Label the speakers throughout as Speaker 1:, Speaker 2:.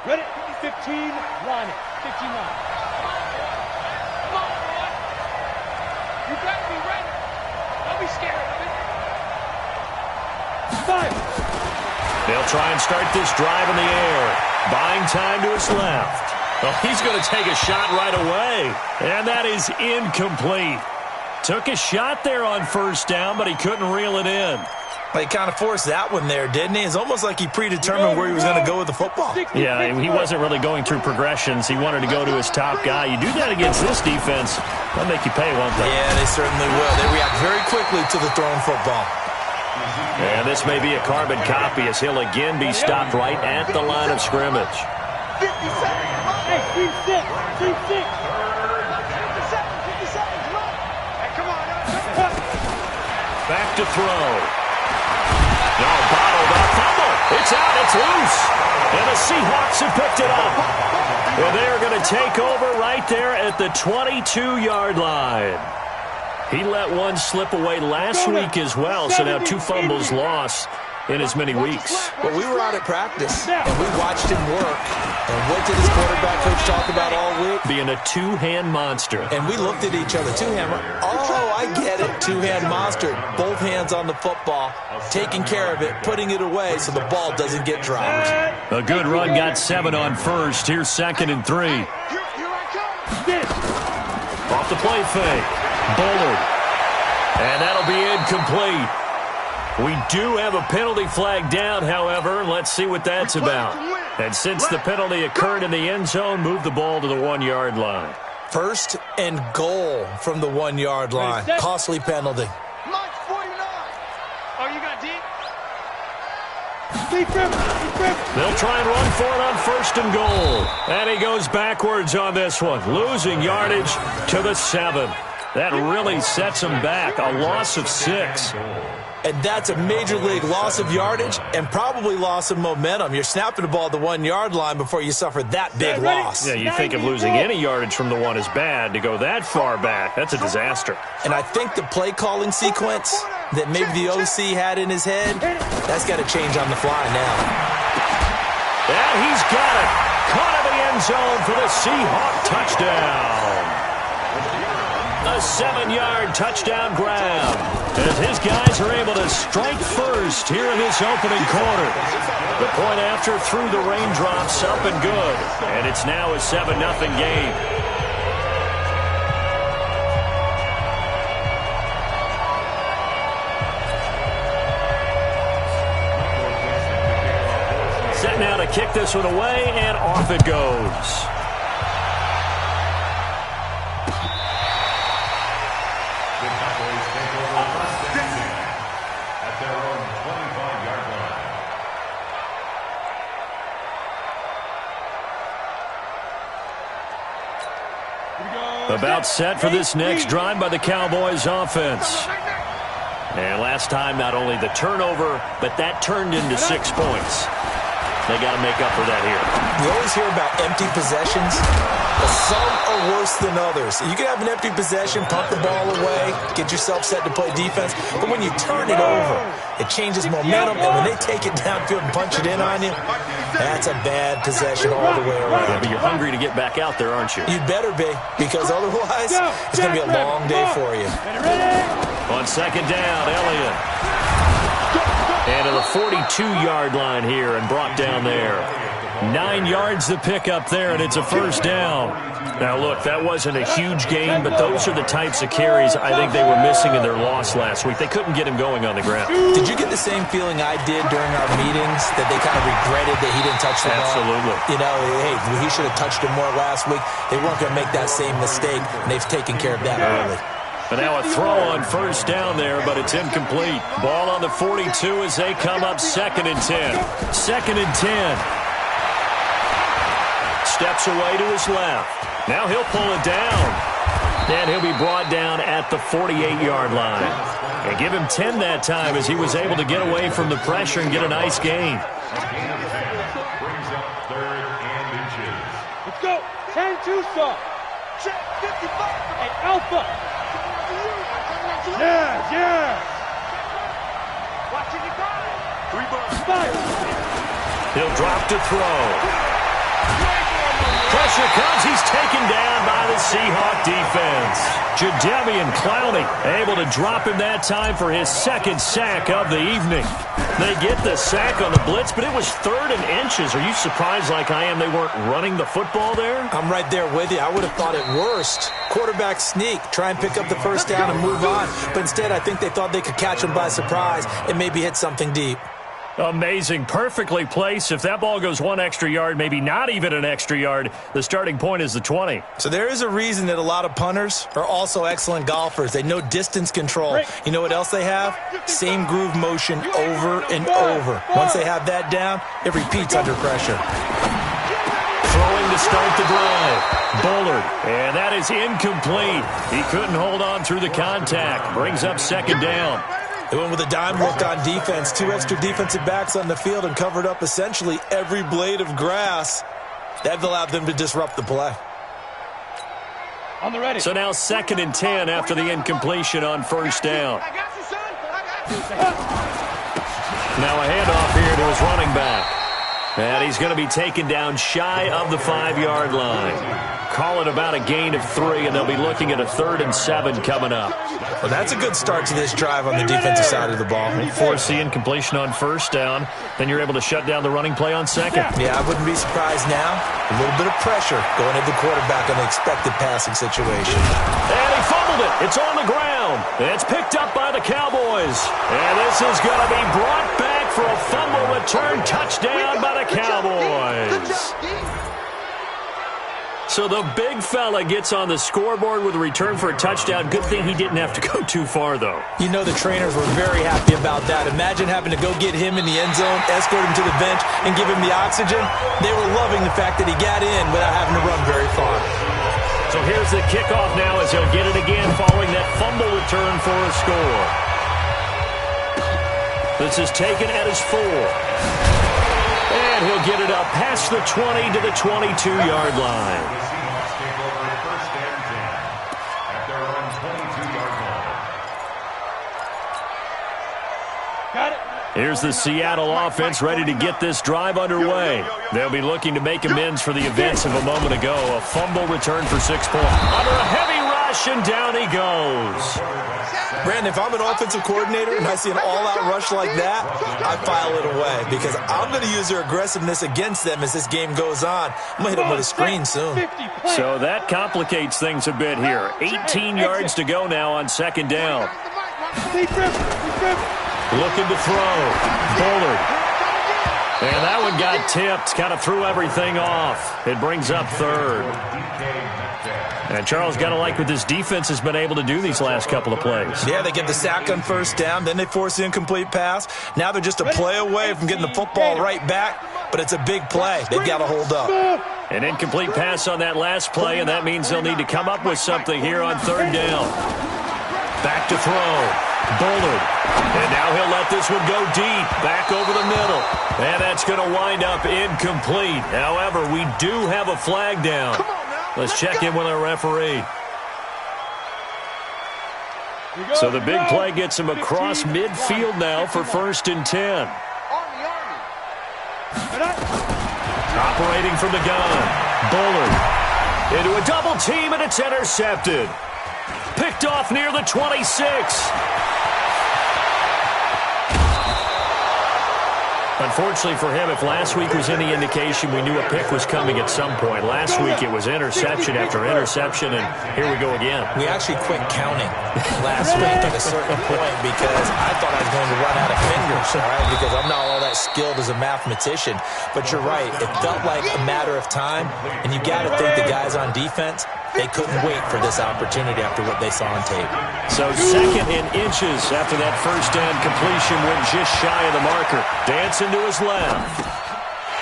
Speaker 1: Ready? 15, line it. 15 line.
Speaker 2: Come on, boy. You better be ready. Don't be scared of it.
Speaker 1: Fire.
Speaker 3: They'll try and start this drive in the air. Buying time to his left. Well, he's going to take a shot right away. And that is incomplete. Took a shot there on first down, but he couldn't reel it in.
Speaker 4: He kind of forced that one there, didn't he? It's almost like he predetermined where he was going to go with the football.
Speaker 3: Yeah, he wasn't really going through progressions. He wanted to go to his top guy. You do that against this defense, they'll make you pay, won't they?
Speaker 4: Yeah, they certainly will. They react very quickly to the thrown football.
Speaker 3: And this may be a carbon copy as he'll again be stopped right at the line of scrimmage.
Speaker 1: 50 seconds. Hey, team six. Team six.
Speaker 2: 50 seconds, run. Hey, come on.
Speaker 3: Back to throw. No, bottled up. Fumble. It's out. It's loose. And the Seahawks have picked it up. Well, they are going to take over right there at the 22-yard line. He let one slip away last week as well, so now 2 fumbles lost in as many weeks.
Speaker 4: Well, we were out at practice, and we watched him work. And what did his quarterback coach talk about all week?
Speaker 3: Being a two-hand monster.
Speaker 4: And we looked at each other. Two-hand. Oh, I get it. Two-hand monster. Both hands on the football, taking care of it, putting it away so the ball doesn't get dropped.
Speaker 3: A good run got 7 on first. Here's 2nd and 3.
Speaker 2: Here I come.
Speaker 3: Off the play fake. Bullard. And that'll be incomplete. We do have a penalty flag down, however. Let's see what that's about. And since the penalty occurred in the end zone, move the ball to the 1-yard line.
Speaker 4: 1st and goal from the 1-yard line. Costly penalty.
Speaker 2: Launch 49. Oh, you got deep?
Speaker 3: They'll try and run for it on 1st and goal. And he goes backwards on this one, losing yardage to the 7. That really sets him back, a loss of 6.
Speaker 4: And that's a major league loss of yardage and probably loss of momentum. You're snapping the ball at the 1-yard line before you suffer that big loss.
Speaker 3: Yeah, you think of losing any yardage from the 1 is bad. To go that far back, that's a disaster.
Speaker 4: And I think the play calling sequence that maybe the OC had in his head, that's got to change on the fly now.
Speaker 3: And he's got it. Caught in the end zone for the Seahawk touchdown. A 7-yard touchdown grab as his guys are able to strike first here in this opening quarter. The point after through the raindrops up and good. And it's now a 7-0 game. Set now to kick this one away, and off it goes. About set for this next drive by the Cowboys offense. And last time, not only the turnover, but that turned into 6 points. They got to make up for that here.
Speaker 4: You always hear about empty possessions, but some are worse than others. You can have an empty possession, pump the ball away, get yourself set to play defense, but when you turn it over, it changes momentum, and when they take it downfield and punch it in on you, that's a bad possession all the way around.
Speaker 3: Yeah, but you're hungry to get back out there, aren't you?
Speaker 4: You'd better be, because otherwise, it's going to be a long day for you.
Speaker 3: On 2nd down, Elliott. And to the 42-yard line here and brought down there. 9 yards to pick up there, and it's a 1st down. Now, look, that wasn't a huge gain, but those are the types of carries I think they were missing in their loss last week. They couldn't get him going on the ground.
Speaker 4: Did you get the same feeling I did during our meetings, that they kind of regretted that he didn't touch the ball?
Speaker 3: Absolutely.
Speaker 4: You know, hey, he should have touched it more last week. They weren't going to make that same mistake, and they've taken care of that early.
Speaker 3: And now a throw on 1st down there, but it's incomplete. Ball on the 42 as they come up 2nd and 10. 2nd and 10. Steps away to his left. Now he'll pull it down. And he'll be brought down at the 48-yard line. And give him 10 that time as he was able to get away from the pressure and get a nice gain.
Speaker 1: Let's go. 10-2 song.
Speaker 2: Check 55.
Speaker 1: Hey, Alpha. Yeah.
Speaker 2: Watching you drive.
Speaker 1: 3 bars.
Speaker 3: He'll drop to throw. Pressure comes. He's taken down by the Seahawk defense. Jadeveon Clowney able to drop him that time for his second sack of the evening. They get the sack on the blitz, but it was 3rd and inches. Are you surprised like I am they weren't running the football there?
Speaker 4: I'm right there with you. I would have thought it worst. Quarterback sneak, try and pick up the first down and move on. But instead, I think they thought they could catch him by surprise and maybe hit something deep.
Speaker 3: Amazing. Perfectly placed. If that ball goes 1 extra yard, maybe not even an extra yard, the starting point is the 20.
Speaker 4: So there is a reason that a lot of punters are also excellent golfers. They know distance control. You know what else they have? Same groove motion over and over. Once they have that down, it repeats under pressure.
Speaker 3: Throwing to start the drive. Bullard. And that is incomplete. He couldn't hold on through the contact. Brings up second down.
Speaker 4: They went with a dime look on defense. 2 extra defensive backs on the field and covered up essentially every blade of grass. That allowed them to disrupt the play.
Speaker 1: On the ready.
Speaker 3: So now 2nd and 10 after the incompletion on first down.
Speaker 1: I got you, son. I got you.
Speaker 3: Now a handoff here to his running back. And he's going to be taken down shy of the 5-yard line. Call it about a gain of 3, and they'll be looking at a 3rd and 7 coming up.
Speaker 4: Well, that's a good start to this drive on the defensive side of the ball.
Speaker 3: Force the incompletion on first down. Then you're able to shut down the running play on second.
Speaker 4: Yeah, I wouldn't be surprised now. A little bit of pressure going at the quarterback on the expected passing situation.
Speaker 3: And he fumbled it. It's on the ground. It's picked up by the Cowboys. And this is going to be brought back for a fumble return touchdown by the Cowboys. So the big fella gets on the scoreboard with a return for a touchdown. Good thing he didn't have to go too far, though.
Speaker 4: You know the trainers were very happy about that. Imagine having to go get him in the end zone, escort him to the bench, and give him the oxygen. They were loving the fact that he got in without having to run very far.
Speaker 3: So here's the kickoff now as he'll get it again following that fumble return for a score. This is taken at his 4. And he'll get it up past the 20 to the 22-yard line. Here's the Seattle offense ready to get this drive underway. They'll be looking to make amends for the events of a moment ago. A fumble return for 6 points. Under a heavy rush, and down he goes.
Speaker 4: Brandon, if I'm an offensive coordinator and I see an all-out rush like that, I file it away because I'm going to use their aggressiveness against them as this game goes on. I'm going to hit them with a screen soon.
Speaker 3: So that complicates things a bit here. 18 yards to go now on second down. Looking to throw. Bullard. And that one got tipped. Kind of threw everything off. It brings up 3rd. And Charles got to like what this defense has been able to do these last couple of plays.
Speaker 4: Yeah, they get the sack on first down. Then they force the incomplete pass. Now they're just a play away from getting the football right back. But it's a big play. They've got to hold up.
Speaker 3: An incomplete pass on that last play, and that means they'll need to come up with something here on 3rd down. Back to throw. Bullard. And now he'll let this one go deep. Back over the middle. And that's going to wind up incomplete. However, we do have a flag down. Let's check in with our referee. So the big play gets him across midfield now for 1st and 10. Operating from the gun. Bullard. Into a double team, and it's intercepted. Picked off near the 26. Unfortunately for him, if last week was any indication, we knew a pick was coming at some point. Last week it was interception after interception, and here we go again.
Speaker 4: We actually quit counting last week at a certain point because I thought I was going to run out of fingers, all right, because I'm not all that skilled as a mathematician. But you're right. It felt like a matter of time, and you got to think the guys on defense, they couldn't wait for this opportunity after what they saw on tape.
Speaker 3: So 2nd and inches after that first down completion went just shy of the marker. Dancing to his left.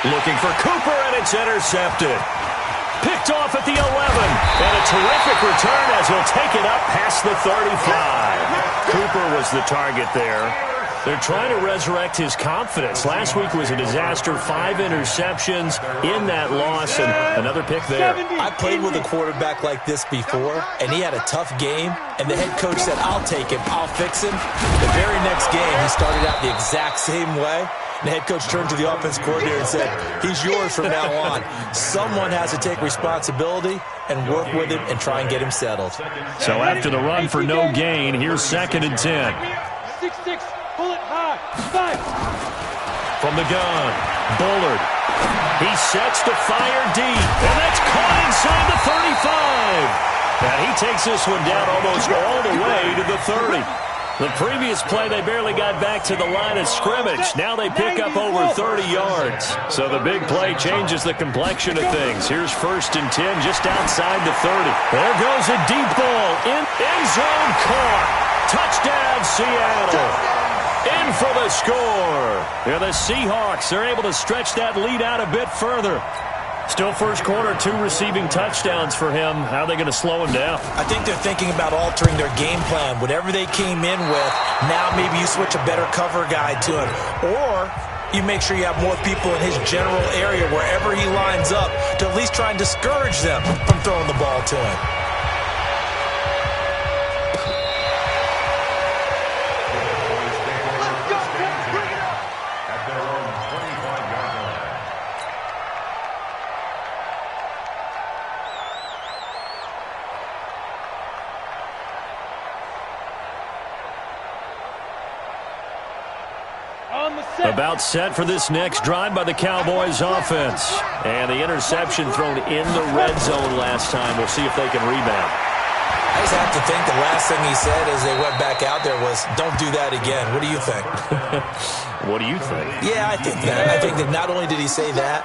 Speaker 3: Looking for Cooper, and it's intercepted. Picked off at the 11. And a terrific return as he'll take it up past the 35. Cooper was the target there. They're trying to resurrect his confidence. Last week was a disaster. 5 interceptions in that loss, and another pick there.
Speaker 4: I played with a quarterback like this before, and he had a tough game, and the head coach said, I'll take him, I'll fix him. The very next game, he started out the exact same way, And the head coach turned to the offense coordinator and said, he's yours from now on. Someone has to take responsibility and work with him and try and get him settled.
Speaker 3: So after the run for no gain, here's 2nd and 10.
Speaker 1: 6-6, pull it high, 5.
Speaker 3: From the gun, Bullard. He sets to fire deep, and that's caught inside the 35. And he takes this one down almost all the way to the 30. The previous play, they barely got back to the line of scrimmage. Now they pick up over 30 yards. So the big play changes the complexion of things. Here's 1st and 10 just outside the 30. There goes a deep ball. End zone caught. Touchdown, Seattle. In for the score. Yeah, the Seahawks are able to stretch that lead out a bit further. Still first quarter, 2 receiving touchdowns for him. How are they going to slow him down?
Speaker 4: I think they're thinking about altering their game plan. Whatever they came in with, now maybe you switch a better cover guy to him. Or you make sure you have more people in his general area wherever he lines up to at least try and discourage them from throwing the ball to him.
Speaker 3: About set for this next drive by the Cowboys offense. And the interception thrown in the red zone last time. We'll see if they can rebound.
Speaker 4: I just have to think the last thing he said as they went back out there was, don't do that again. What do you think?
Speaker 3: What do you think?
Speaker 4: Yeah, I think that. I think that not only did he say that,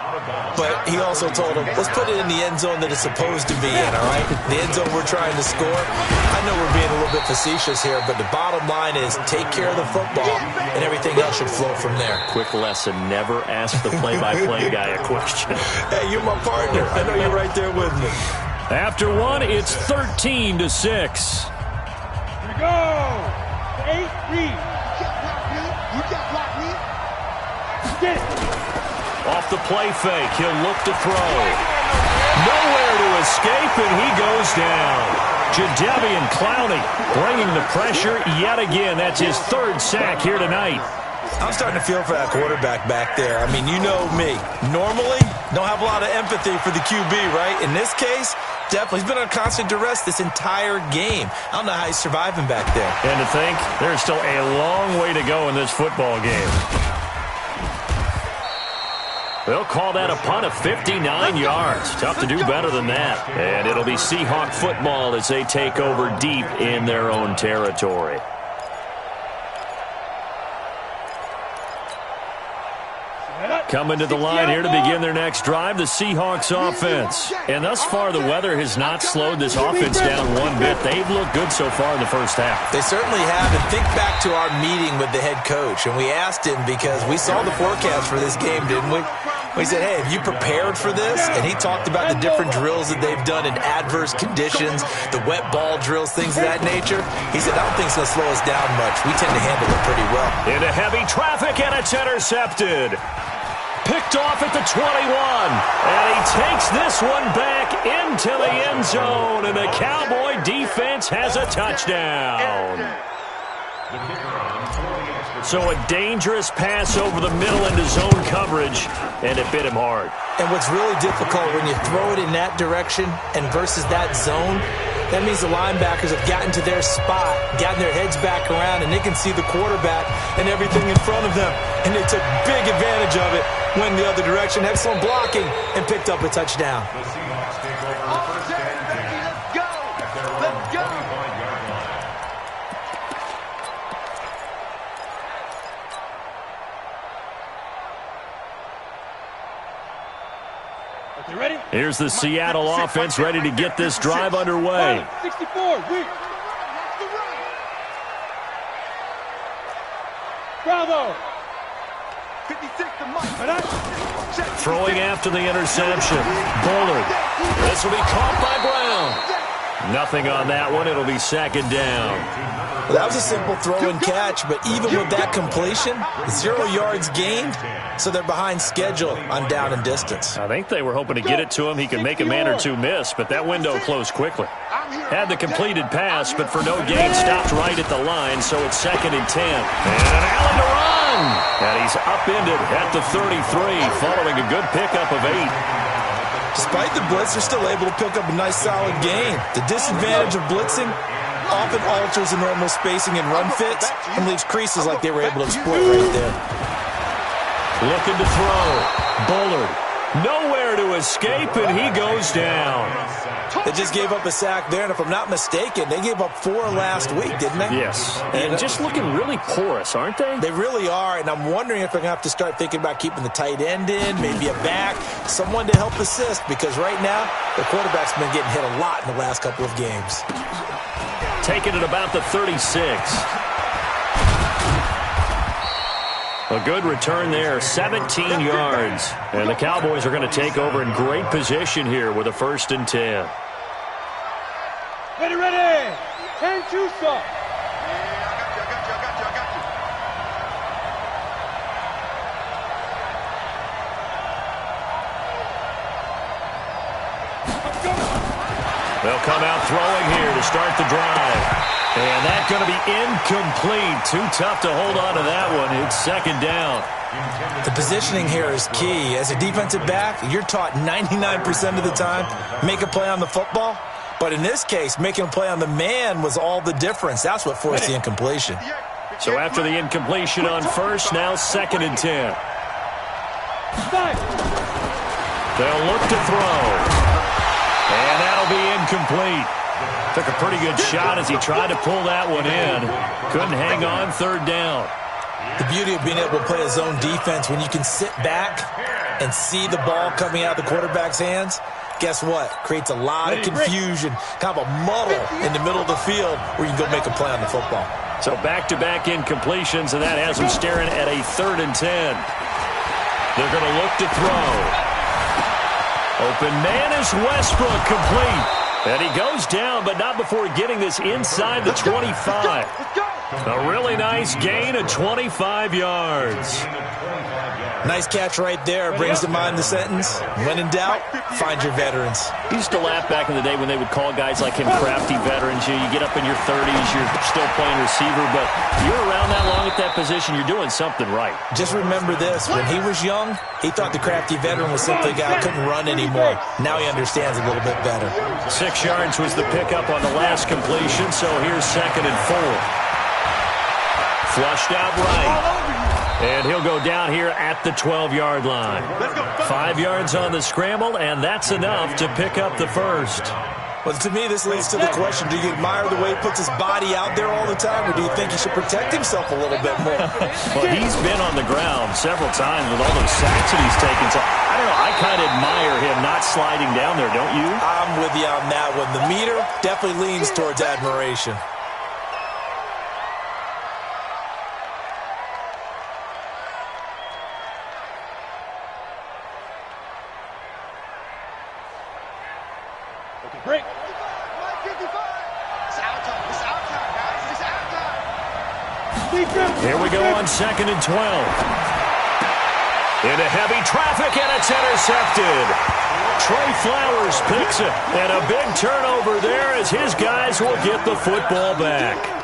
Speaker 4: but he also told him, let's put it in the end zone that it's supposed to be in, all right? The end zone we're trying to score. I know we're being a little bit facetious here, but the bottom line is take care of the football, and everything else should flow from there.
Speaker 3: Quick lesson, never ask the play-by-play guy a question.
Speaker 4: Hey, you're my partner. I know you're right there with me.
Speaker 3: After one, it's 13-6.
Speaker 1: Here we go. 8 read. You got block read. Get it.
Speaker 3: Off the play fake, he'll look to throw. Nowhere to escape, and he goes down. Jadeveon Clowney bringing the pressure yet again. That's his 3rd sack here tonight.
Speaker 4: I'm starting to feel for that quarterback back there. I mean, you know me. Normally, don't have a lot of empathy for the QB, right? In this case, definitely. He's been on constant duress this entire game. I don't know how he's surviving back there.
Speaker 3: And to think, there's still a long way to go in this football game. They'll call that a punt of 59 yards. Tough to do better than that. And it'll be Seahawk football as they take over deep in their own territory. Coming to the line here to begin their next drive, the Seahawks offense. And thus far, the weather has not slowed this offense down one bit. They've looked good so far in the first half.
Speaker 4: They certainly have. And think back to our meeting with the head coach. And we asked him because we saw the forecast for this game, didn't we? We said, hey, have you prepared for this? And he talked about the different drills that they've done in adverse conditions, the wet ball drills, things of that nature. He said, I don't think it's going to slow us down much. We tend to handle it pretty well.
Speaker 3: Into heavy traffic, and it's intercepted. Picked off at the 21, and he takes this one back into the end zone, and the Cowboy defense has a touchdown. So a dangerous pass over the middle into zone coverage, and it bit him hard.
Speaker 4: And what's really difficult when you throw it in that direction and versus that zone, that means the linebackers have gotten to their spot, gotten their heads back around, and they can see the quarterback and everything in front of them. And they took big advantage of it, went the other direction, excellent blocking, and picked up a touchdown.
Speaker 1: Let's go. Let's go. Okay, ready?
Speaker 3: Here's the Seattle offense ready to get this drive underway.
Speaker 1: 64, Bravo. 56 to Mike.
Speaker 3: Throwing after the interception. Bullard. This will be caught by Brown. Nothing on that one. It'll be 2nd down.
Speaker 4: Well, that was a simple throw and catch, but even with that completion, 0 yards gained, so they're behind schedule on down and distance.
Speaker 3: I think they were hoping to get it to him. He could make a man or two miss, but that window closed quickly. Had the completed pass, but for no gain, stopped right at the line, so it's 2nd and 10. And an alley to run. And he's upended at the 33, following a good pickup of 8.
Speaker 4: Despite the blitz, they're still able to pick up a nice, solid gain. The disadvantage of blitzing often alters the normal spacing and run fits and leaves creases like they were able to exploit right there.
Speaker 3: Looking to throw. Bullard. Nowhere to escape, and he goes down.
Speaker 4: They just gave up a sack there, and if I'm not mistaken, they gave up 4 last week, didn't they?
Speaker 3: Yes. And just looking really porous, aren't they?
Speaker 4: They really are, and I'm wondering if they're going to have to start thinking about keeping the tight end in, maybe a back, someone to help assist, because right now, the quarterback's been getting hit a lot in the last couple of games.
Speaker 3: Taking it about the 36. A good return there, 17 yards. And the Cowboys are going to take over in great position here with a 1st and 10.
Speaker 1: Ready. 10 2 stop.
Speaker 3: They'll come out throwing here to start the drive. And that's going to be incomplete. Too tough to hold on to that one. It's 2nd down.
Speaker 4: The positioning here is key. As a defensive back, you're taught 99% of the time, make a play on the football. But in this case, making a play on the man was all the difference. That's what forced the incompletion.
Speaker 3: So after the incompletion on 1st, now 2nd and 10. They'll look to throw. And that'll be incomplete. Took a pretty good shot as he tried to pull that one in. Couldn't hang on, 3rd down.
Speaker 4: The beauty of being able to play a zone defense, when you can sit back and see the ball coming out of the quarterback's hands, guess what? Creates a lot of confusion, kind of a muddle in the middle of the field where you can go make a play on the football.
Speaker 3: So back-to-back incompletions, and that has them staring at a 3rd and 10. They're going to look to throw. Open man is Westbrook, complete. And he goes down, but not before getting this inside the 25. A really nice gain of 25 yards.
Speaker 4: Nice catch right there. Brings to mind the sentence, when in doubt, find your veterans.
Speaker 3: We used to laugh back in the day when they would call guys like him crafty veterans. You get up in your 30s, you're still playing receiver, but you're around that long at that position, you're doing something right.
Speaker 4: Just remember this. When he was young, he thought the crafty veteran was simply a guy who couldn't run anymore. Now he understands a little bit better.
Speaker 3: 6 yards was the pickup on the last completion, so here's 2nd and 4. Flushed out right. And he'll go down here at the 12-yard line. 5 yards on the scramble, and that's enough to pick up the 1st.
Speaker 4: Well, to me, this leads to the question, do you admire the way he puts his body out there all the time, or do you think he should protect himself a little bit more?
Speaker 3: Well, he's been on the ground several times with all those sacks that he's taken. So, I don't know, I kind of admire him not sliding down there, don't you?
Speaker 4: I'm with you on that one. The meter definitely leans towards admiration.
Speaker 1: Break.
Speaker 3: Here we go on 2nd and 12. Into heavy traffic, and it's intercepted. Trey Flowers picks it, and a big turnover there as his guys will get the football back.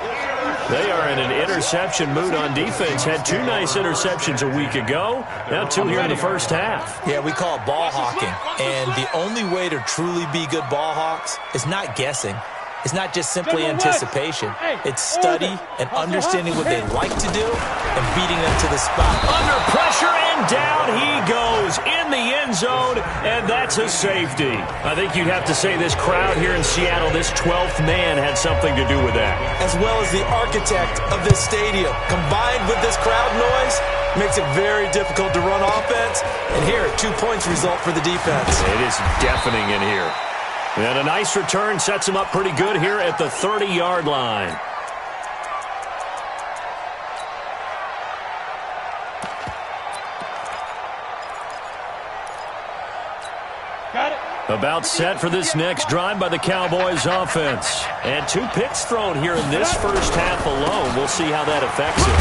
Speaker 3: They are in an interception mood on defense. Had 2 nice interceptions a week ago. Now 2 here in the first half.
Speaker 4: Yeah, we call it ball hawking. And the only way to truly be good ball hawks is not guessing. It's not just simply anticipation. It's study and understanding what they like to do and beating them to the spot.
Speaker 3: Under pressure, and down he goes in the end zone, and that's a safety. I think you'd have to say this crowd here in Seattle, this 12th man, had something to do with that.
Speaker 4: As well as the architect of this stadium, combined with this crowd noise, makes it very difficult to run offense. And here, 2 points result for the defense.
Speaker 3: It is deafening in here. And a nice return sets him up pretty good here at the 30-yard line.
Speaker 1: Got it.
Speaker 3: About set for this next drive by the Cowboys offense. And 2 picks thrown here in this first half alone. We'll see how that affects it.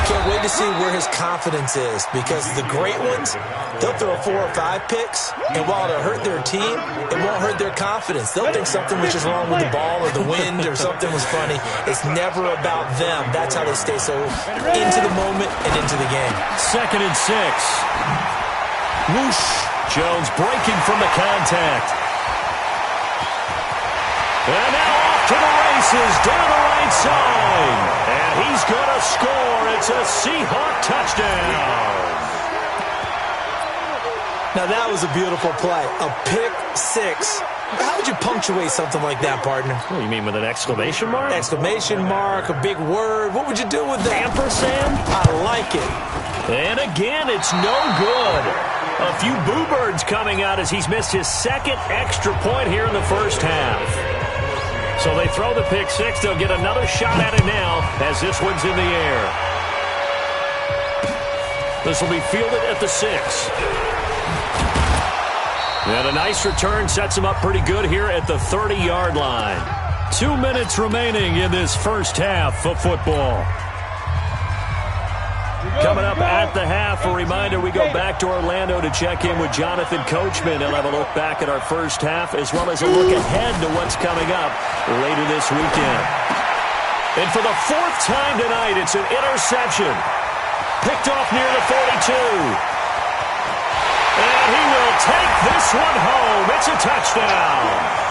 Speaker 4: Can't wait to see where his confidence is, because the great ones, they'll throw 4 or 5 picks, and while it'll hurt their team, it won't hurt their confidence. They'll think something was just wrong with the ball or the wind or something was funny. It's never about them. That's how they stay so into the moment and into the game.
Speaker 3: 2nd and 6. Whoosh. Jones breaking from the contact. And now off to the races down the right side. And he's going to score. It's a Seahawk touchdown.
Speaker 4: Now that was a beautiful play. A pick 6. How would you punctuate something like that, partner?
Speaker 3: Oh, you mean with an exclamation mark?
Speaker 4: Exclamation mark, a big word. What would you do with that?
Speaker 3: Ampersand?
Speaker 4: I like it.
Speaker 3: And again, it's no good. A few boo birds coming out as he's missed his 2nd extra point here in the first half. So they throw the pick 6. They'll get another shot at it now as this one's in the air. This will be fielded at the 6. And a nice return sets him up pretty good here at the 30-yard line. 2 minutes remaining in this first half of football. Coming up at the half, a reminder, we go back to Orlando to check in with Jonathan Coachman. He'll have a look back at our first half as well as a look ahead to what's coming up later this weekend. And for the 4th time tonight, it's an interception. Picked off near the 42. And he will take this one home. It's a touchdown.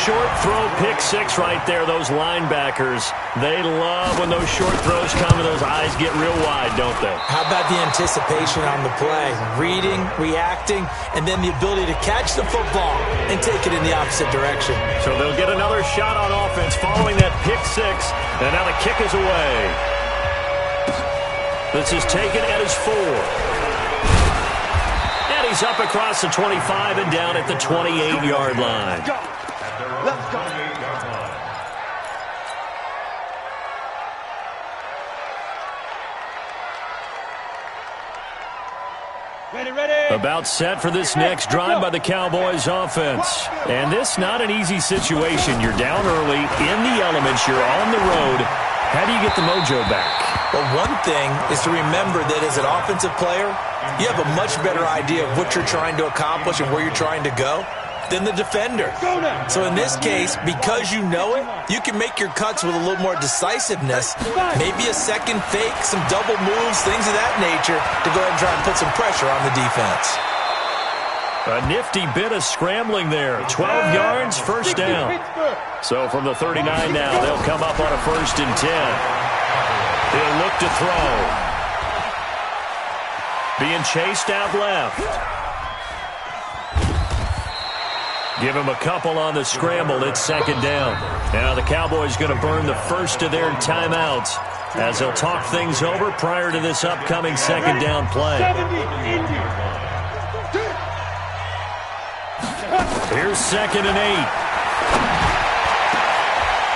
Speaker 3: Short throw, pick 6 right there. Those linebackers, they love when those short throws come and those eyes get real wide, don't they?
Speaker 4: How about the anticipation on the play? Reading, reacting, and then the ability to catch the football and take it in the opposite direction.
Speaker 3: So they'll get another shot on offense following that pick 6, and now the kick is away. This is taken at his 4. And he's up across the 25 and down at the 28-yard line.
Speaker 1: Let's go. Ready.
Speaker 3: About set for this next drive by the Cowboys offense. And this not an easy situation. You're down early, in the elements, you're on the road. How do you get the mojo back?
Speaker 4: Well, one thing is to remember that as an offensive player, you have a much better idea of what you're trying to accomplish and where you're trying to go than the defender. So in this case, because you know it, you can make your cuts with a little more decisiveness, maybe a second fake, some double moves, things of that nature, to go ahead and try and put some pressure on the defense.
Speaker 3: A nifty bit of scrambling there. 12 yards, first down. So from the 39 now, they'll come up on a 1st and 10. He'll look to throw. Being chased out left. Give him a couple on the scramble. It's 2nd down. Now the Cowboys going to burn the first of their timeouts as they'll talk things over prior to this upcoming 2nd down play. Here's 2nd and 8.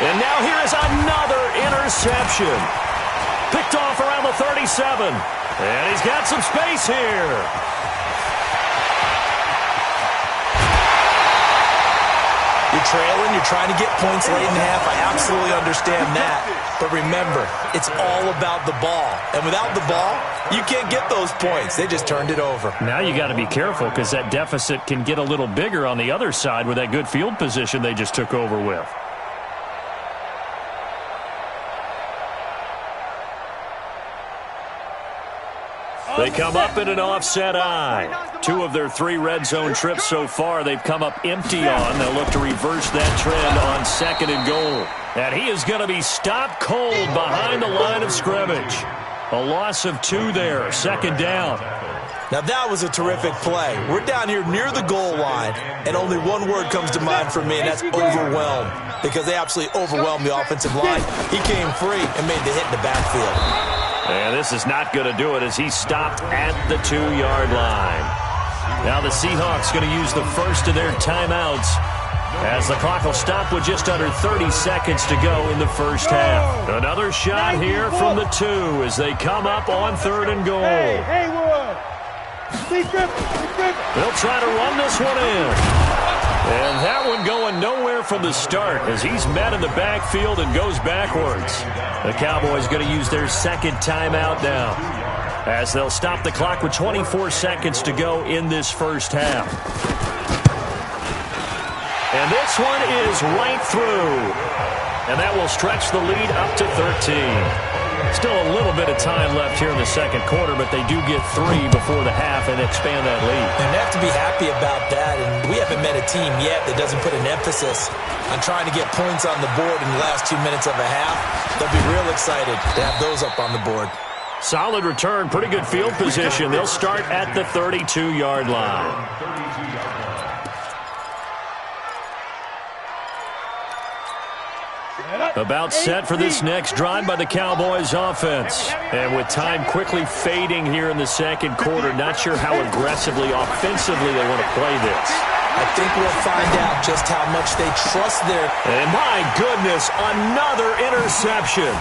Speaker 3: And now here is another interception. Picked off around the 37. And he's got some space here.
Speaker 4: You're trailing, you're trying to get points late in the half. I absolutely understand that. But remember, it's all about the ball. And without the ball, you can't get those points. They just turned it over.
Speaker 3: Now you got to be careful because that deficit can get a little bigger on the other side with that good field position they just took over with. They come up in an offset eye. 2 of their 3 red zone trips so far, they've come up empty on. They'll look to reverse that trend on 2nd and goal. And he is going to be stopped cold behind the line of scrimmage. A loss of 2 there, 2nd down.
Speaker 4: Now that was a terrific play. We're down here near the goal line, and only one word comes to mind for me, and that's overwhelmed. Because they absolutely overwhelmed the offensive line. He came free and made the hit in the backfield.
Speaker 3: And this is not going to do it as he's stopped at the 2-yard line. Now the Seahawks going to use the first of their timeouts as the clock will stop with just under 30 seconds to go in the first half. Another shot here from the 2 as they come up on 3rd and goal.
Speaker 1: Haywood.
Speaker 3: They'll try to run this one in. And that one going nowhere from the start as he's met in the backfield and goes backwards. The Cowboys going to use their second timeout now, as they'll stop the clock with 24 seconds to go in this first half. And this one is right through. And that will stretch the lead up to 13. Still a little bit of time left here in the second quarter, but they do get 3 before the half and expand that lead.
Speaker 4: And they have to be happy about that, and we haven't met a team yet that doesn't put an emphasis on trying to get points on the board in the last 2 minutes of a half. They'll be real excited to have those up on the board.
Speaker 3: Solid return, pretty good field position. They'll start at the 32-yard line. About set for this next drive by the Cowboys offense. And with time quickly fading here in the second quarter, not sure how aggressively, offensively they want to play this.
Speaker 4: I think we'll find out just how much they trust their...
Speaker 3: And my goodness, another interception.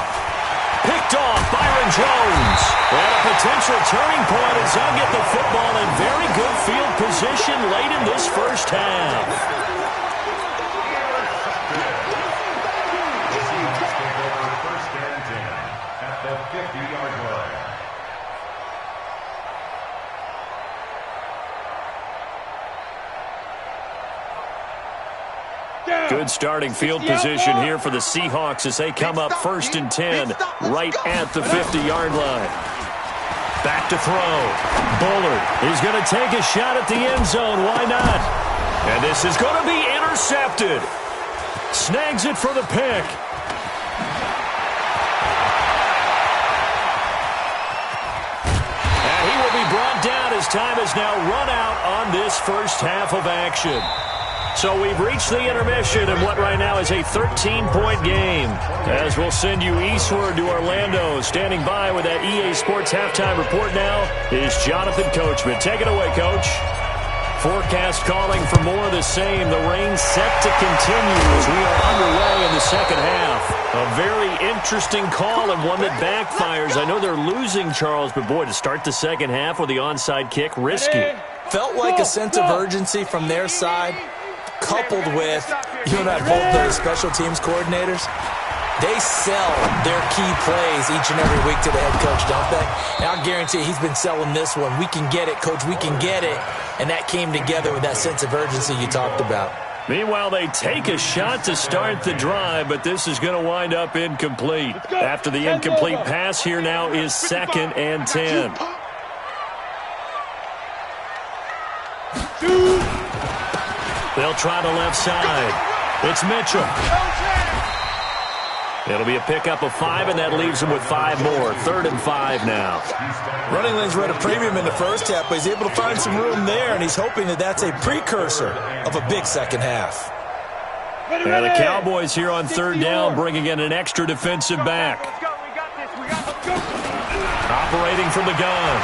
Speaker 3: Picked off Byron Jones. And a potential turning point as they'll get the football in very good field position late in this first half. Good starting field position here for the Seahawks as they come up 1st and 10 right at the 50-yard line. Back to throw. Bullard is going to take a shot at the end zone. Why not? And this is going to be intercepted. Snags it for the pick. And he will be brought down as time has now run out on this first half of action. So we've reached the intermission in what right now is a 13-point game. As we'll send you eastward to Orlando. Standing by with that EA Sports halftime report now is Jonathan Coachman. Take it away, Coach. Forecast calling for more of the same. The rain set to continue as we are underway in the second half. A very interesting call and one that backfires. I know they're losing, Charles, but boy, to start the second half with the onside kick, risky.
Speaker 4: Felt like a sense of urgency from their side, coupled with, you and I both know the special teams coordinators. They sell their key plays each and every week to the head coach, don't they? And I'll guarantee he's been selling this one. We can get it, Coach. We can get it. And that came together with that sense of urgency you talked about.
Speaker 3: Meanwhile, they take a shot to start the drive, but this is going to wind up incomplete. After the incomplete pass, here now is 2nd and 10. They'll try the left side. It's Mitchell. It'll be a pickup of 5, and that leaves them with 5 more. 3rd and 5 now.
Speaker 4: Running lanes were at a premium in the first half, but he's able to find some room there, and he's hoping that that's a precursor of a big second half.
Speaker 3: And the Cowboys here on 3rd down, bringing in an extra defensive back. Operating from the gun.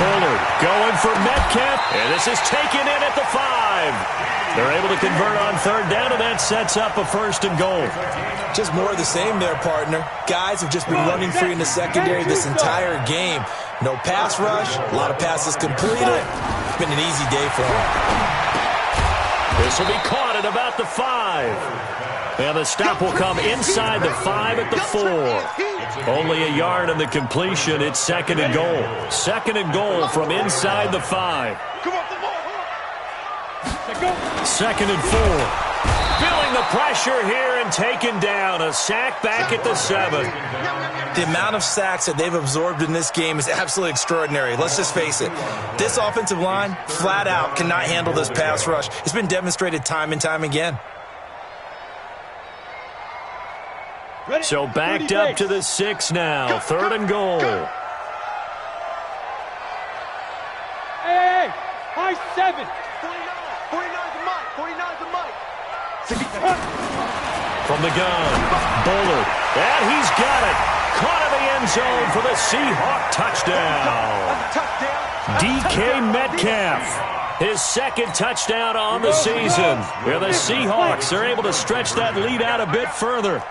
Speaker 3: Bullard going for Metcalf, and this is taken in at the 5. They're able to convert on 3rd down, and that sets up a 1st and goal.
Speaker 4: Just more of the same there, partner. Guys have just been running free in the secondary this entire game. No pass rush, a lot of passes completed. It's been an easy day for them.
Speaker 3: This will be caught at about the 5. And the stop will come inside the 5 at the 4. Only a yard on the completion. It's 2nd and goal. 2nd and goal from inside the 5. 2nd and 4. Feeling the pressure here and taken down. A sack back at the 7.
Speaker 4: The amount of sacks that they've absorbed in this game is absolutely extraordinary. Let's just face it. This offensive line, flat out, cannot handle this pass rush. It's been demonstrated time and time again.
Speaker 3: So backed up to the 6 now. 3rd and goal.
Speaker 1: Hey, high 7.
Speaker 2: 49's the mic. 49's the mic.
Speaker 3: From the gun, Bullard, and he's got it. Caught in the end zone for the Seahawk touchdown. DK Metcalf, his 2nd touchdown on the season. Where the Seahawks are able to stretch that lead out a bit further.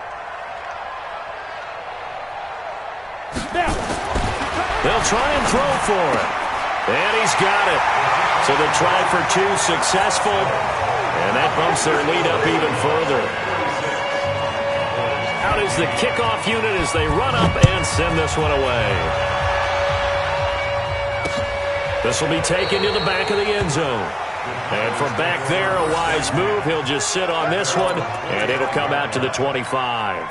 Speaker 3: They'll try and throw for it. And he's got it. So the try for two successful, and that bumps their lead up even further. Out is the kickoff unit as they run up and send this one away. This will be taken to the back of the end zone. And from back there, a wise move. He'll just sit on this one, and it'll come out to the 25.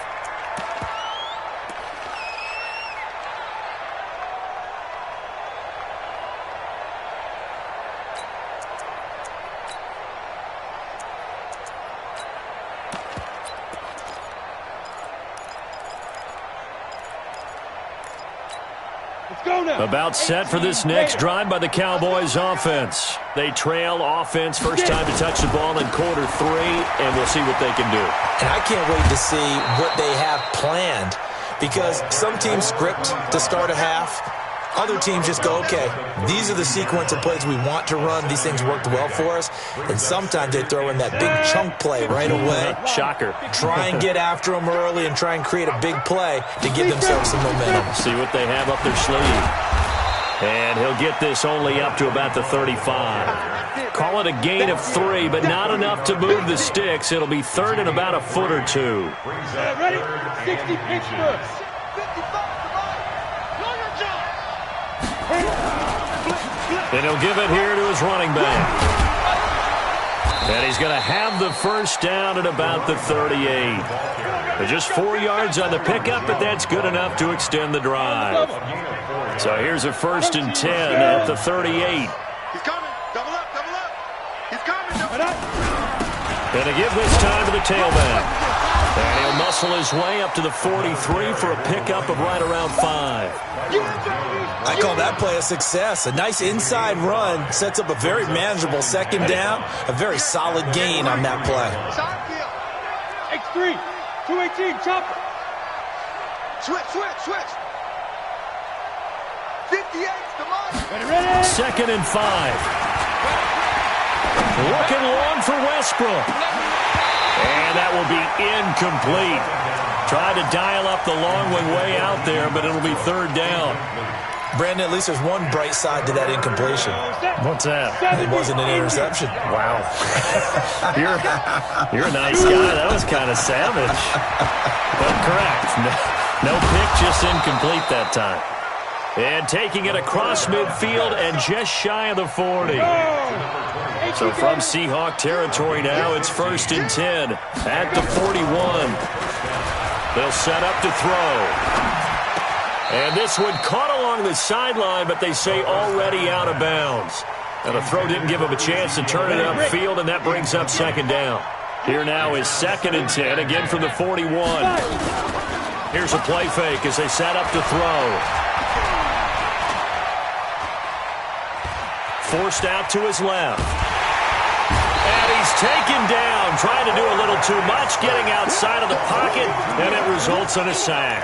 Speaker 3: About set for this next drive by the Cowboys offense. They trail offense first time to touch the ball in quarter 3, and we'll see what they can do.
Speaker 4: And I can't wait to see what they have planned, because some teams script to start a half. Other teams just go, okay, these are the sequence of plays we want to run. These things worked well for us. And sometimes they throw in that big chunk play right away.
Speaker 3: Shocker.
Speaker 4: Try and get after them early and try and create a big play to give themselves some momentum.
Speaker 3: See what they have up their sleeve. And he'll get this only up to about the 35. Call it a gain of 3, but not enough to move the sticks. It'll be third and about a foot or two.
Speaker 1: Ready? 60 pitch first.
Speaker 3: And he'll give it here to his running back. And he's going to have the first down at about the 38. Just 4 yards on the pickup, but that's good enough to extend the drive. So here's a 1st and 10 at the 38.
Speaker 5: He's coming. Double up, double up. He's coming. Double up.
Speaker 3: And to give this time to the tailback. And he'll muscle his way up to the 43 for a pickup of right around 5.
Speaker 4: I call that play a success. A nice inside run sets up a very manageable second down. A very solid gain on that play.
Speaker 1: X3, 218, chopper.
Speaker 5: Switch. 58,
Speaker 1: Ready.
Speaker 3: 2nd and 5. Looking long for Westbrook. And that will be incomplete. Tried to dial up the long one way out there, but it'll be 3rd down.
Speaker 4: Brandon, at least there's one bright side to that incompletion.
Speaker 3: What's that?
Speaker 4: It wasn't an interception.
Speaker 3: Wow. You're a nice guy. That was kind of savage. But correct. No pick, just incomplete that time. And taking it across midfield and just shy of the 40. So from Seahawk territory now, it's 1st and 10 at the 41. They'll set up to throw. And this one caught along the sideline, but they say already out of bounds. And the throw didn't give him a chance to turn it upfield, and that brings up 2nd down. Here now is 2nd and 10, again from the 41. Here's a play fake as they set up to throw. Forced out to his left. And he's taken down, trying to do a little too much, getting outside of the pocket, and it results in a sack.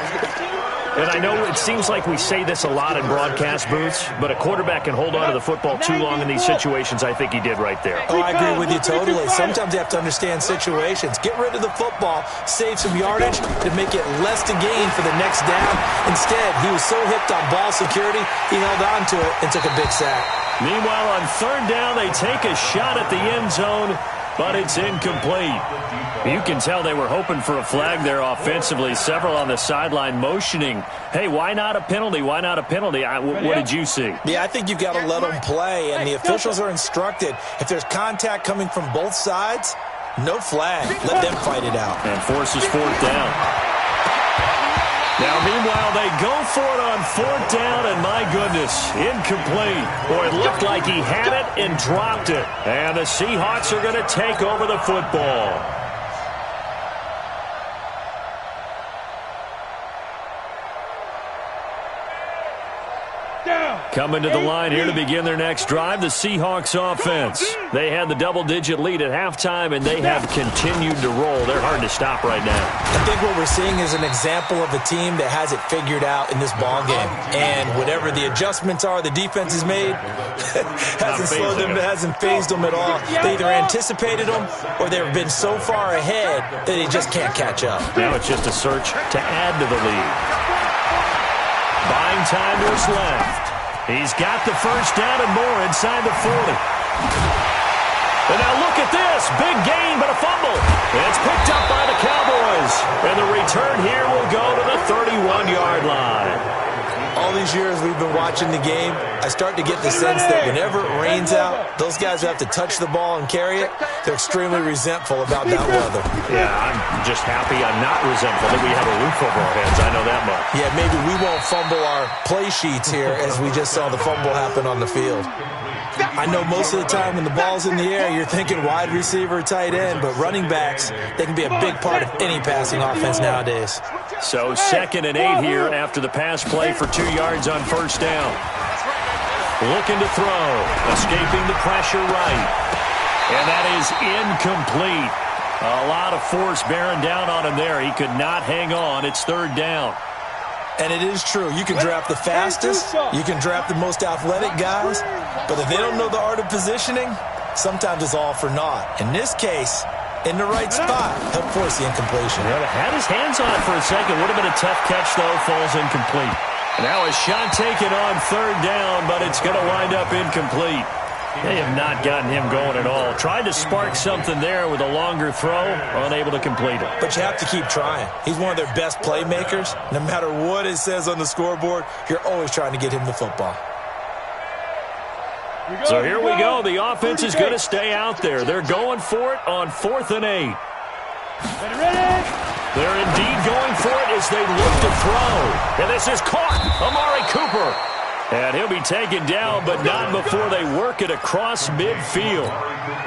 Speaker 3: And I know it seems like we say this a lot in broadcast booths, but a quarterback can hold on to the football too long in these situations. I think he did right there.
Speaker 4: Oh, I agree with you totally. Sometimes you have to understand situations. Get rid of the football, save some yardage to make it less to gain for the next down. Instead, he was so hipped on ball security, he held on to it and took a big sack.
Speaker 3: Meanwhile, on 3rd down, they take a shot at the end zone, but it's incomplete. You can tell they were hoping for a flag there offensively. Several on the sideline motioning, hey, why not a penalty? Why not a penalty? What did you see?
Speaker 4: Yeah, I think you've got to let them play, and the officials are instructed. If there's contact coming from both sides, no flag. Let them fight it out.
Speaker 3: And forces 4th down. Now, meanwhile, they go for it on 4th down, and my goodness, incomplete. Boy, it looked like he had it and dropped it. And the Seahawks are going to take over the football. Coming to the line here to begin their next drive, the Seahawks offense. They had the double-digit lead at halftime, and they have continued to roll. They're hard to stop right now.
Speaker 4: I think what we're seeing is an example of a team that has it figured out in this ballgame. And whatever the adjustments are the defense has made, hasn't slowed them, hasn't phased them at all. They either anticipated them or they've been so far ahead that they just can't catch up.
Speaker 3: Now it's just a search to add to the lead. Buying time to his left. He's got the first down and more inside the 40. And now look at this. Big gain, but a fumble. It's picked up by the Cowboys. And the return here will go to the 31-yard line.
Speaker 4: All these years we've been watching the game, I start to get the sense that whenever it rains out, those guys who have to touch the ball and carry it, they're extremely resentful about that weather.
Speaker 3: Yeah, I'm just happy I'm not resentful that we have a roof over our heads. I know that much.
Speaker 4: Yeah, maybe we won't fumble our play sheets here as we just saw the fumble happen on the field. I know most of the time when the ball's in the air, you're thinking wide receiver, tight end, but running backs, they can be a big part of any passing offense nowadays.
Speaker 3: So 2nd and 8 here after the pass play for 2 yards on first down. Looking to throw, escaping the pressure right. And that is incomplete. A lot of force bearing down on him there. He could not hang on. It's 3rd down.
Speaker 4: And it is true. You can draft the fastest, you can draft the most athletic guys, but if they don't know the art of positioning, sometimes it's all for naught. In this case, in the right spot, he'll force the incompletion.
Speaker 3: Yeah, had his hands on it for a second. Would have been a tough catch, though. Falls incomplete. Now a shot taken on 3rd down, but it's going to wind up incomplete. They have not gotten him going at all. Tried to spark something there with a longer throw, unable to complete it.
Speaker 4: But you have to keep trying. He's one of their best playmakers. No matter what it says on the scoreboard, you're always trying to get him the football.
Speaker 3: So here we go. The offense is going to stay out there. They're going for it on 4th and 8. They're indeed going for it as they look to throw. And this is caught. Amari Cooper. And he'll be taken down, but not before they work it across midfield.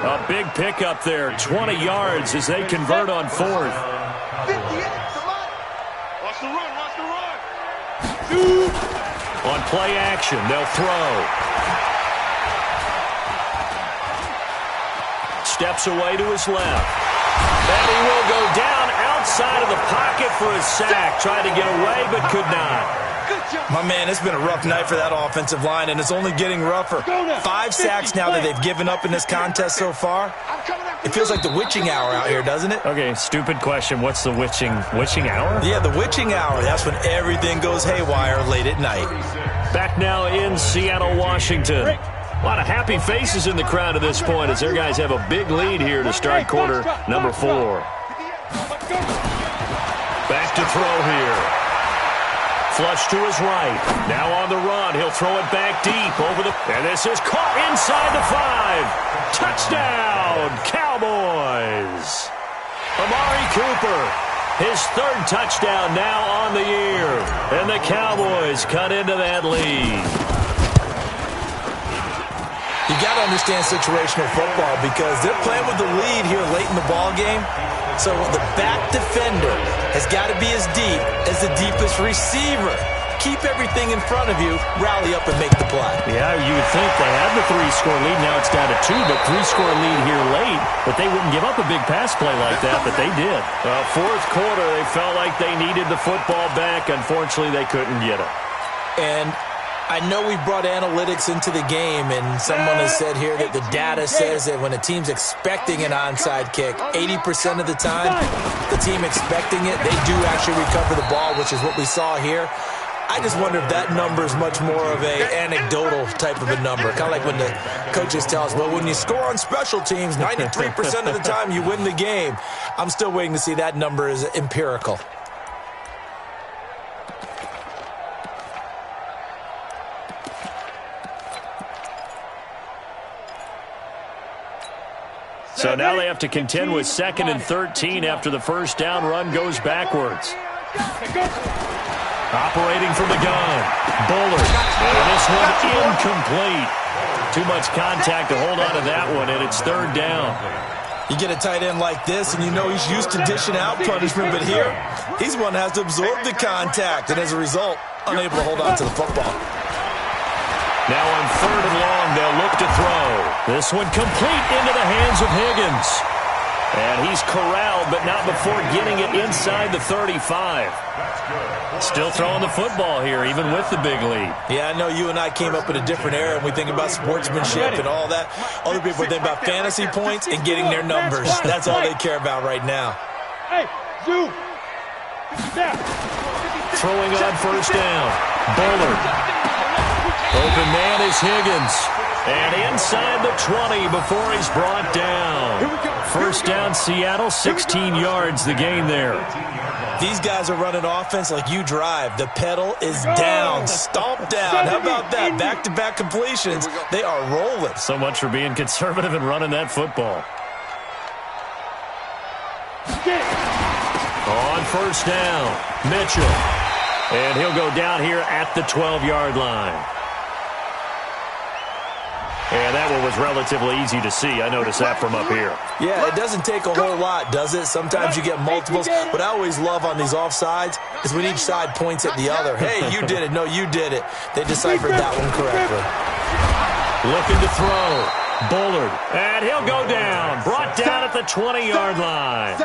Speaker 3: A big pickup there, 20 yards as they convert on 4th.
Speaker 5: Watch the run, watch the run.
Speaker 3: On play action, they'll throw. Steps away to his left. And he will go down outside of the pocket for a sack. Tried to get away, but could not.
Speaker 4: My man, it's been a rough night for that offensive line, and it's only getting rougher. 5 sacks now that they've given up in this contest so far. It feels like the witching hour out here, doesn't it?
Speaker 3: Okay, stupid question. What's the witching hour?
Speaker 4: Yeah, the witching hour. That's when everything goes haywire late at night.
Speaker 3: Back now in Seattle, Washington. A lot of happy faces in the crowd at this point as their guys have a big lead here to start quarter number 4. Back to throw here. Flush to his right. Now on the run. He'll throw it back deep over the... And this is caught inside the 5. Touchdown, Cowboys. Amari Cooper, his 3rd touchdown now on the year. And the Cowboys cut into that lead.
Speaker 4: You got to understand situational football because they're playing with the lead here late in the ball game. So the back defender has got to be as deep as the deepest receiver. Keep everything in front of you, rally up and make the play.
Speaker 3: Yeah, you would think they had the 3-score lead. Now it's down to 2, but 3-score lead here late. But they wouldn't give up a big pass play like that, but they did. 4th quarter, they felt like they needed the football back. Unfortunately, they couldn't get it.
Speaker 4: And I know we brought analytics into the game, and someone has said here that the data says that when a team's expecting an onside kick, 80% of the time, the team expecting it, they do actually recover the ball, which is what we saw here. I just wonder if that number is much more of a anecdotal type of a number. Kind of like when the coaches tell us, well, when you score on special teams, 93% of the time you win the game. I'm still waiting to see that number is empirical.
Speaker 3: So now they have to contend with 2nd and 13 after the first down run goes backwards. Operating from the gun, Bullard. And this one incomplete. Too much contact to hold on to that one, and it's 3rd down.
Speaker 4: You get a tight end like this, and you know he's used to dishing out punishment, but here, he's one that has to absorb the contact, and as a result, unable to hold on to the football.
Speaker 3: Now on 3rd and long, they'll look to throw. This one complete into the hands of Higgins. And he's corralled, but not before getting it inside the 35. Still throwing the football here, even with the big lead.
Speaker 4: Yeah, I know you and I came up in a different era, and we think about sportsmanship and all that. Other people think about fantasy points and getting their numbers. That's all they care about right now.
Speaker 1: Hey, zoom.
Speaker 3: Throwing on first down. Bullard. Open man is Higgins. And inside the 20 before he's brought down. First down, Seattle, 16 yards the gain there.
Speaker 4: These guys are running offense like you drive. The pedal is down, stomped down. How about that? Back-to-back completions. They are rolling.
Speaker 3: So much for being conservative and running that football. On first down, Mitchell. And he'll go down here at the 12-yard line. And that one was relatively easy to see. I noticed that from up here.
Speaker 4: Yeah, it doesn't take a whole lot, does it? Sometimes you get multiples. What I always love on these offsides is when each side points at the other. Hey, you did it. No, you did it. They deciphered that one correctly.
Speaker 3: Looking to throw. Bullard. And he'll go down. Brought down at the 20-yard line.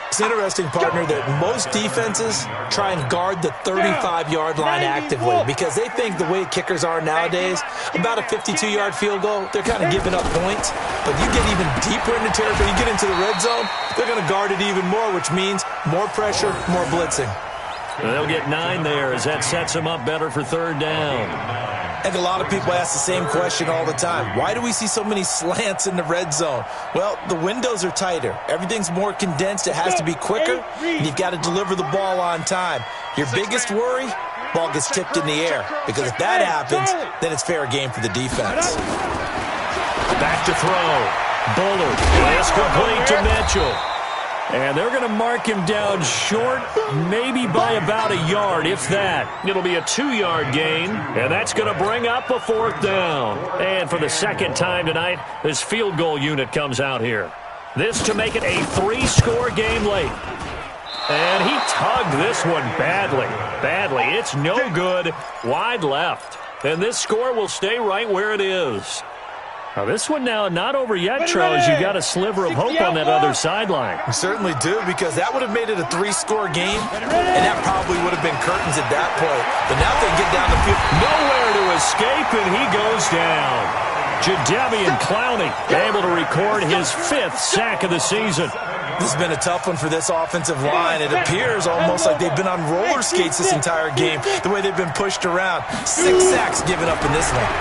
Speaker 4: It's interesting, partner, that most defenses try and guard the 35-yard line actively because they think the way kickers are nowadays, about a 52-yard field goal, they're kind of giving up points. But you get even deeper into territory, you get into the red zone, they're going to guard it even more, which means more pressure, more blitzing.
Speaker 3: They'll get 9 there as that sets them up better for third down.
Speaker 4: And a lot of people ask the same question all the time. Why do we see so many slants in the red zone? Well, the windows are tighter. Everything's more condensed. It has to be quicker, and you've got to deliver the ball on time. Your biggest worry, ball gets tipped in the air. Because if that happens, then it's fair game for the defense.
Speaker 3: Back to throw. Bullard. Pass complete to Mitchell. And they're going to mark him down short, maybe by about a yard, if that. It'll be a 2-yard gain, and that's going to bring up a 4th down. And for the second time tonight, this field goal unit comes out here. This to make it a 3-score game late. And he tugged this one badly. It's no good. Wide left. And this score will stay right where it is. Now this one now not over yet, Charles. You've got a sliver of hope on that other sideline.
Speaker 4: We certainly do, because that would have made it a 3-score game, and that probably would have been curtains at that point. But now they get down the field.
Speaker 3: Nowhere to escape, and he goes down. Jadeveon Clowney able to record his 5th sack of the season.
Speaker 4: This has been a tough one for this offensive line. It appears almost like they've been on roller skates this entire game, the way they've been pushed around. 6 sacks given up in this one.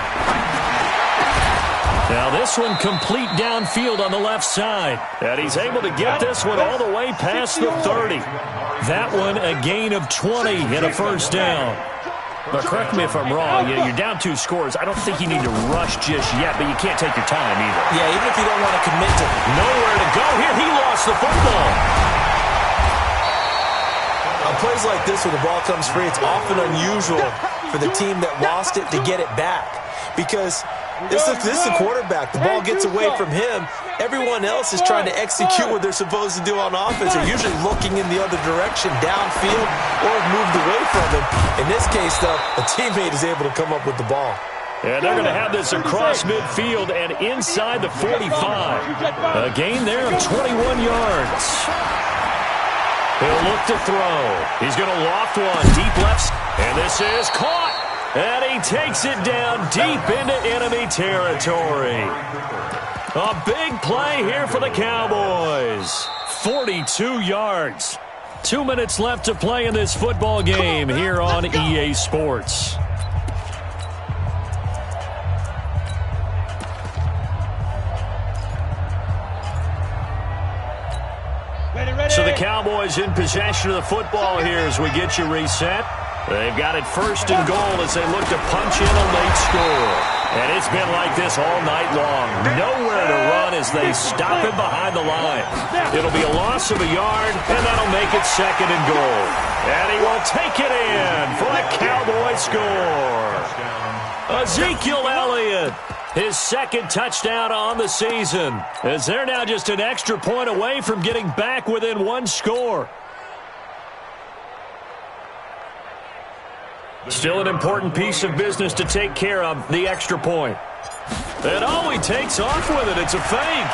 Speaker 3: Now this one complete downfield on the left side. And he's able to get this one all the way past the 30. That one a gain of 20 and a first down. Now correct me if I'm wrong. You're down 2 scores. I don't think you need to rush just yet, but you can't take your time either.
Speaker 4: Yeah, even if you don't want to commit to
Speaker 3: nowhere to go here. He lost the football.
Speaker 4: On plays like this where the ball comes free, it's often unusual for the team that lost it to get it back. Because this is the quarterback. The ball gets away from him. Everyone else is trying to execute what they're supposed to do on offense. They're usually looking in the other direction, downfield, or moved away from him. In this case, though, a teammate is able to come up with the ball.
Speaker 3: And they're going to have this across midfield and inside the 45. A gain there of 21 yards. He'll look to throw. He's going to loft one deep left. And this is caught. And he takes it down deep into enemy territory. A big play here for the Cowboys. 42 yards. 2 minutes left to play in this football game here on EA Sports. So the Cowboys in possession of the football here as we get you reset. They've got it 1st and goal as they look to punch in a late score. And it's been like this all night long. Nowhere to run as they stop him behind the line. It'll be a loss of a yard, and that'll make it 2nd and goal. And he will take it in for a Cowboy score. Ezekiel Elliott, his 2nd touchdown on the season, as they're now just an extra point away from getting back within 1 score. Still an important piece of business to take care of, the extra point. And he takes off with it. It's a fake.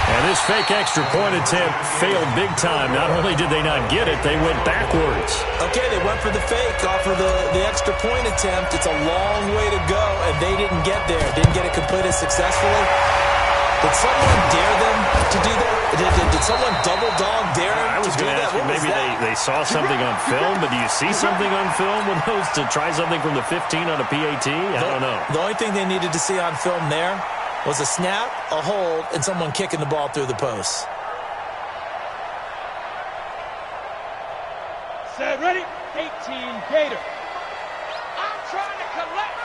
Speaker 3: And this fake extra point attempt failed big time. Not only did they not get it, they went backwards.
Speaker 4: Okay, they went for the fake off of the extra point attempt. It's a long way to go, and they didn't get there. Didn't get it completed successfully. Did someone dare them to do that? Did someone double dog dare them
Speaker 3: I was
Speaker 4: to do
Speaker 3: going to
Speaker 4: that?
Speaker 3: ask you,
Speaker 4: What was
Speaker 3: maybe
Speaker 4: that?
Speaker 3: they saw something on film, but do you see something on film with those to try something from the 15 on a PAT? I don't know.
Speaker 4: The only thing they needed to see on film there was a snap, a hold, and someone kicking the ball through the post.
Speaker 1: Set, ready? 18, Gator.
Speaker 2: I'm trying to collect.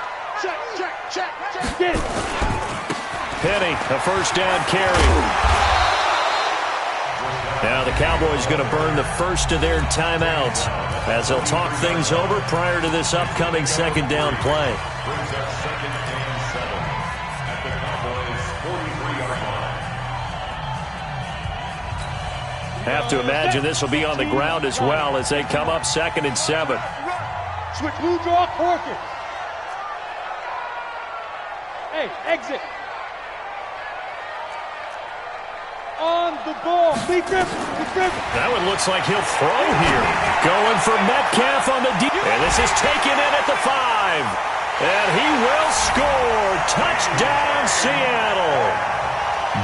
Speaker 2: Check.
Speaker 1: Get it.
Speaker 3: Penny, a first down carry. Now the Cowboys going to burn the first of their timeouts as they'll talk things over prior to this upcoming second down play. Have to imagine this will be on the ground as well as they come up 2nd and 7.
Speaker 1: Switch, blue draw, Corker. Hey, exit. On the ball. Lee Griffin.
Speaker 3: That one looks like he'll throw here. Going for Metcalf on the deep. And this is taken in at the 5. And he will score. Touchdown, Seattle.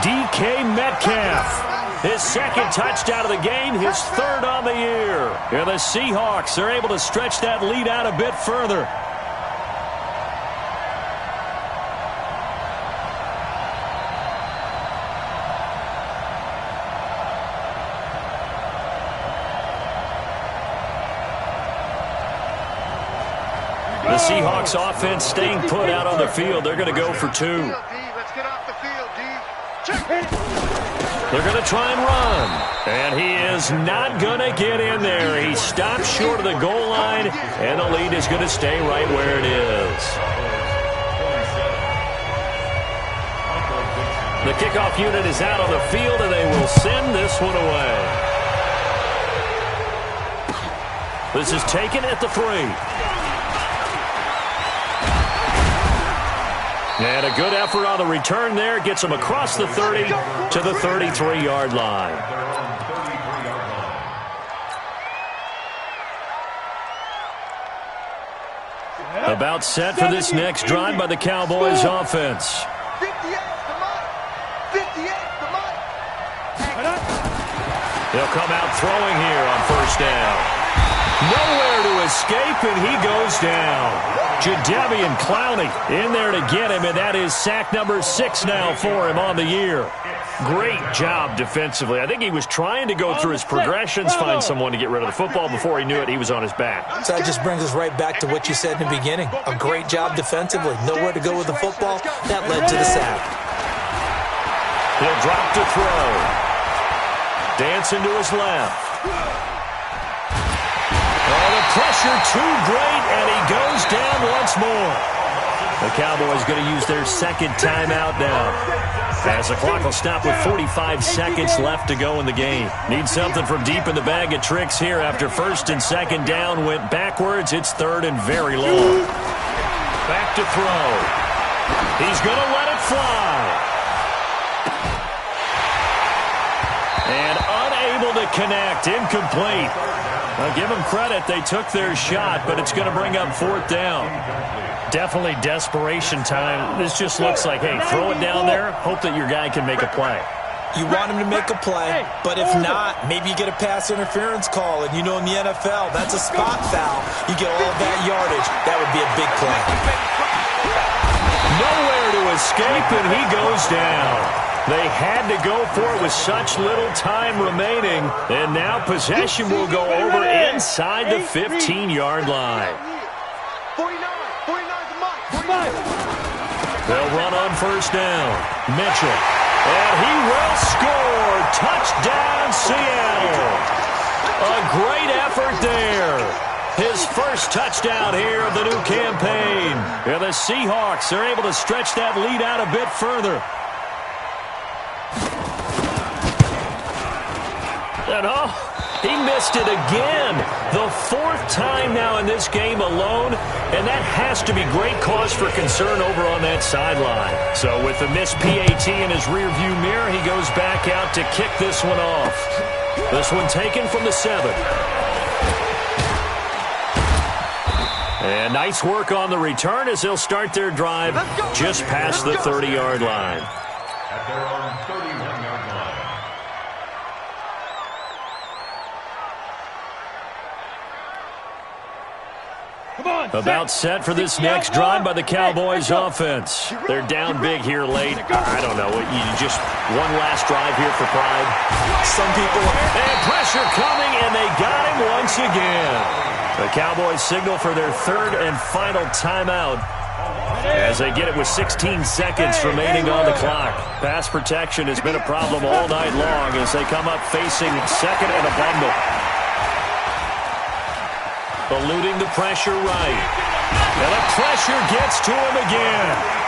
Speaker 3: DK Metcalf. His second touchdown of the game, his 3rd on the year. And the Seahawks are able to stretch that lead out a bit further. The Seahawks offense staying put out on the field. They're going to go for 2.
Speaker 5: Let's get off the field, D. Check.
Speaker 3: They're going to try and run. And he is not going to get in there. He stops short of the goal line, and the lead is going to stay right where it is. The kickoff unit is out on the field, and they will send this one away. This is taken at the 3. And a good effort on the return there. Gets him across the 30 to the 33-yard line. About set for this next drive by the Cowboys offense.
Speaker 5: 58, the mic. 58, the mic.
Speaker 3: They'll come out throwing here on first down. Nowhere to escape, and he goes down. Jadeveon Clowney in there to get him, and that is sack number 6 now for him on the year. Great job defensively. I think he was trying to go through his progressions, find someone to get rid of the football. Before he knew it, he was on his back.
Speaker 4: So that just brings us right back to what you said in the beginning. A great job defensively. Nowhere to go with the football. That led to the sack.
Speaker 3: He'll drop to throw. Dancing to his left. Oh, the pressure too great, and he goes down once more. The Cowboys going to use their second timeout now, as the clock will stop with 45 seconds left to go in the game. Need something from deep in the bag of tricks here after first and second down went backwards. It's 3rd and very long. Back to throw. He's going to let it fly. And unable to connect. Incomplete. I'll give them credit. They took their shot, but it's going to bring up 4th down. Definitely desperation time. This just looks like, hey, throw it down there, hope that your guy can make a play.
Speaker 4: You want him to make a play, but if not, maybe you get a pass interference call, and you know in the NFL, that's a spot foul. You get all that yardage. That would be a big play.
Speaker 3: Nowhere to escape, and he goes down. They had to go for it with such little time remaining, and now possession will go over inside the 15-yard line.
Speaker 5: 49,
Speaker 3: They'll run on first down. Mitchell. And he will score. Touchdown, Seattle. A great effort there. His first touchdown here of the new campaign. And the Seahawks are able to stretch that lead out a bit further. And he missed it again. The 4th time now in this game alone, and that has to be great cause for concern over on that sideline. So with the missed PAT in his rearview mirror, he goes back out to kick this one off. This one taken from the 7. And nice work on the return as they'll start their drive just past the 30-yard line.
Speaker 6: at their own 31-yard line.
Speaker 3: About set for this next drive by the Cowboys offense. They're down big here late. I don't know. You just one last drive here for pride.
Speaker 4: Some people...
Speaker 3: And pressure coming, and they got him once again. The Cowboys signal for their third and final timeout as they get it with 16 seconds remaining on the clock. Pass protection has been a problem all night long as they come up facing second and a bundle. Eluding the pressure right. And the pressure gets to him again.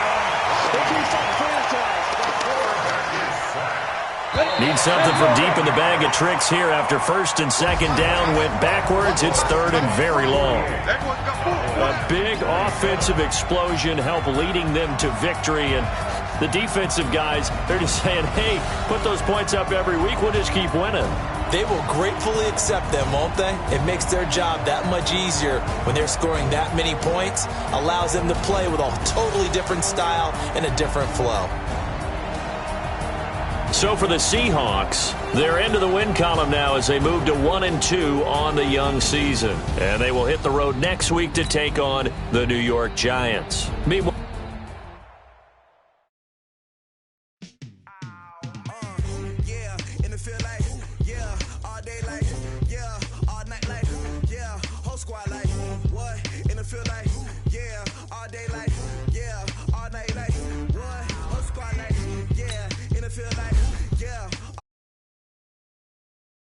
Speaker 3: Need something from deep in the bag of tricks here after first and second down went backwards. It's third and very long. A big offensive explosion helped leading them to victory. And the defensive guys, they're just saying, hey, put those points up every week. We'll just keep winning.
Speaker 4: They will gratefully accept them, won't they? It makes their job that much easier when they're scoring that many points. Allows them to play with a totally different style and a different flow.
Speaker 3: So for the Seahawks, they're into the win column now as they move to 1-2 on the young season. And they will hit the road next week to take on the New York Giants. Meanwhile,
Speaker 7: feel like